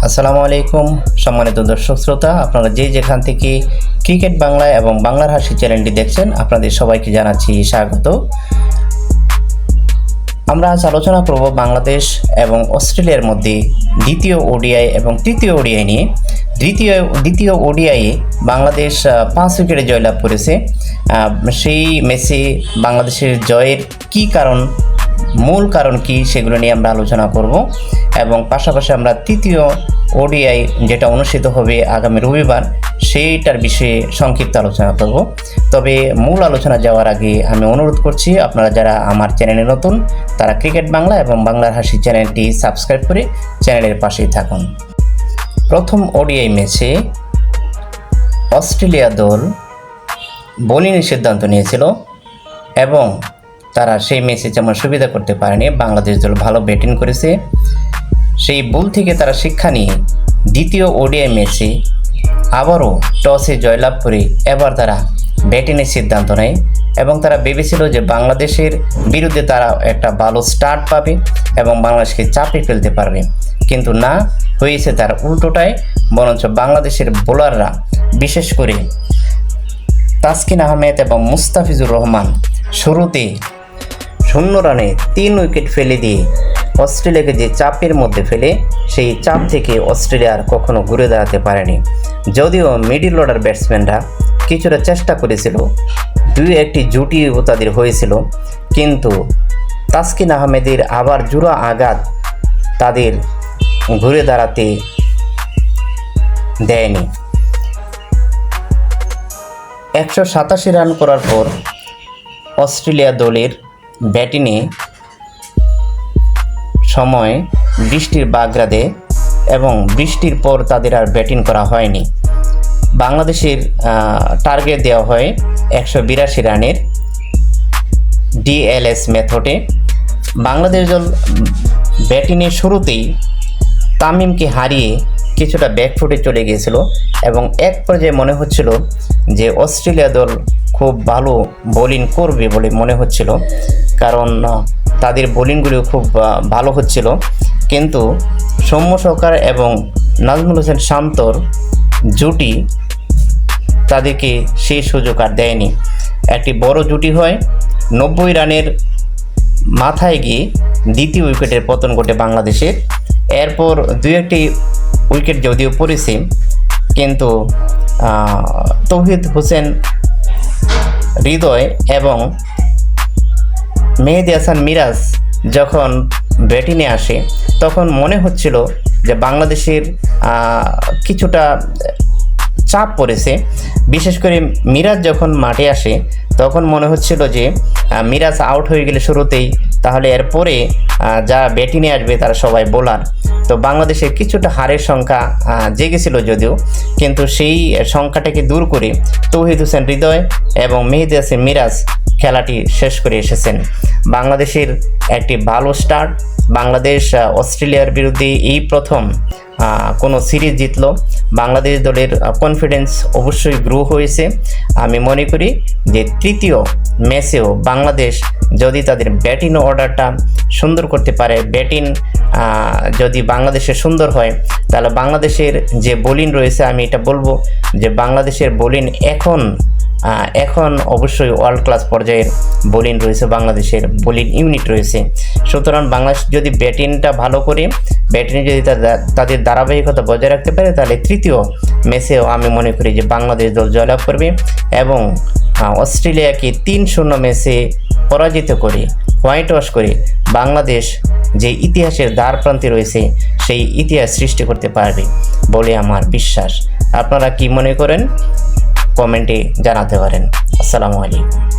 আসসালামু আলাইকুম সম্মানিত দর্শক শ্রোতা, আপনারা যেখান থেকে ক্রিকেট বাংলা এবং বাংলার হাসি চ্যানেলটি দেখছেন আপনাদের সবাইকে জানাচ্ছি স্বাগত। আমরা আজ আলোচনা করব বাংলাদেশ এবং অস্ট্রেলিয়ার মধ্যে দ্বিতীয় ওডিআই এবং তৃতীয় ওডিআই নিয়ে। দ্বিতীয় ওডিআইয়ে বাংলাদেশ 5 উইকেটে জয়লাভ করেছে। সেই ম্যাচে বাংলাদেশের জয়ের কী কারণ, মূল কারণ কি, সেগুলো নিয়ে আমরা আলোচনা করব এবং পাশাপাশি আমরা তৃতীয় ওডিআই যেটা অনুষ্ঠিত হবে আগামী রবিবার সেইটার বিষয়ে সংক্ষিপ্ত আলোচনা করব। তবে মূল আলোচনা যাওয়ার আগে আমি অনুরোধ করছি, আপনারা যারা আমার চ্যানেলে নতুন তারা ক্রিকেট বাংলা এবং বাংলার হাসি চ্যানেলটি সাবস্ক্রাইব করে চ্যানেলের পাশেই থাকুন। প্রথম ওডিআই ম্যাচে অস্ট্রেলিয়া দল বোলিংয়ের সিদ্ধান্ত নিয়েছিল এবং তারা সেই ম্যাচে যেমন সুবিধা করতে পারেনি। বাংলাদেশ দল ভালো ব্যাটিং করেছে, সেই ভুল থেকে তারা শিক্ষা নিয়ে দ্বিতীয় ওডিআই ম্যাচে আবারও টসে জয়লাভ করে এবার তারা ব্যাটিংয়ের সিদ্ধান্ত নেয় এবং তারা ভেবেছিল যে বাংলাদেশের বিরুদ্ধে তারা একটা ভালো স্টার্ট পাবে এবং বাংলাদেশকে চাপে ফেলতে পারবে, কিন্তু না, হয়েছে তার উল্টোটাই। বরঞ্চ বাংলাদেশের বোলাররা বিশেষ করে তাসকিন আহমেদ এবং মুস্তাফিজুর রহমান শুরুতে 0 রানে 3 উইকেট ফেলে দিয়ে অস্ট্রেলিয়াকে যে চাপের মধ্যে ফেলে, সেই চাপ থেকে অস্ট্রেলিয়া আর কখনো ঘুরে দাঁড়াতে পারেনি। যদিও মিডল অর্ডার ব্যাটসম্যানরা কিছুটা চেষ্টা করেছিল, 2-1টি জুটিও তাদের হয়েছিল, কিন্তু তাসকিন আহমেদের আবার জোড়া আঘাত তাদের ঘুরে দাঁড়াতে দেয়নি। 187 রান করার পর অস্ট্রেলিয়া দলের ব্যাটিংয়ে সময় বৃষ্টির বাগড়া দেয় এবং বৃষ্টির পর তাদের আর ব্যাটিং করা হয়নি। বাংলাদেশের টার্গেট দেওয়া হয় 182 রানের ডিএলএস মেথডে। বাংলাদেশ দল ব্যাটিংয়ের শুরুতেই তামিমকে হারিয়ে কিছুটা ব্যাকফুটে চলে গিয়েছিল এবং এক পর্যায়ে মনে হচ্ছিল যে অস্ট্রেলিয়া দল খুব ভালো বোলিং করবে বলে মনে হচ্ছিল, কারণ তাদের বোলিংগুলো খুব ভালো হচ্ছিল, কিন্তু সৌম্য সরকার এবং নাজমুল হোসেন শান্তর জুটি তাদেরকে সেই সুযোগ আর দেয়নি। একটি বড় জুটি হয়, 90 রানের মাথায় গিয়ে দ্বিতীয় উইকেটের পতন ঘটে বাংলাদেশের। এরপর 2-1টি উইকেট যদিও পড়েছে, কিন্তু তৌহিদ হোসেন হৃদয় এবং মেহেদী হাসান মিরাজ যখন ব্যাটিংয়ে আসে তখন মনে হচ্ছিল যে বাংলাদেশের কিছুটা চাপ পড়েছে। বিশেষ করে মিরাজ যখন মাঠে আসে তখন মনে হচ্ছিল যে মিরাজ আউট হয়ে গেলে শুরুতেই, তাহলে এরপরে যা ব্যাটিংয়ে আসবে তারা সবাই বোলার। তো বাংলাদেশের কিছুটা হারের সংখ্যা জেগেছিল যদিও, কিন্তু সেই সংখ্যাটাকে দূর করে তৌহিদ হোসেন হৃদয় এবং মেহেদী হাসান মিরাজ খেলাটি শেষ করে এসেছেন। বাংলাদেশের একটি ভালো স্টার্ট। বাংলাদেশ অস্ট্রেলিয়ার বিরুদ্ধে এই প্রথম কোনো সিরিজ জিতলো। বাংলাদেশ দলের কনফিডেন্স অবশ্যই গ্রো হয়েছে। আমি মনে করি যে তৃতীয় ম্যাচেও বাংলাদেশ যদি তাদের ব্যাটিং অর্ডারটা সুন্দর করতে পারে, ব্যাটিং যদি বাংলাদেশের সুন্দর হয়, তাহলে বাংলাদেশের যে বোলিং রয়েছে, আমি এটা বলবো যে বাংলাদেশের বোলিং এখন অবশ্যই ওয়ার্ল্ড ক্লাস পর্যায়ের বোলিং রয়েছে, বাংলাদেশের বোলিং ইউনিট রয়েছে। সুতরাং বাংলাদেশ যদি ব্যাটিংটা ভালো করে, ব্যাটিংয়ে যদি তাদের ধারাবাহিকতা বজায় রাখতে পারে, তাহলে তৃতীয় ম্যাচেও আমি মনে করি যে বাংলাদেশ দল জয়লাভ করবে এবং অস্ট্রেলিয়াকে 3-0 ম্যাচে পরাজিত করে, হোয়াইট ওয়াশ করে বাংলাদেশ যে ইতিহাসের দ্বারপ্রান্তে রয়েছে সেই ইতিহাস সৃষ্টি করতে পারবে বলে আমার বিশ্বাস। আপনারা কি মনে করেন কমেন্টে জানাতে পারেন। আসসালামু আলাইকুম।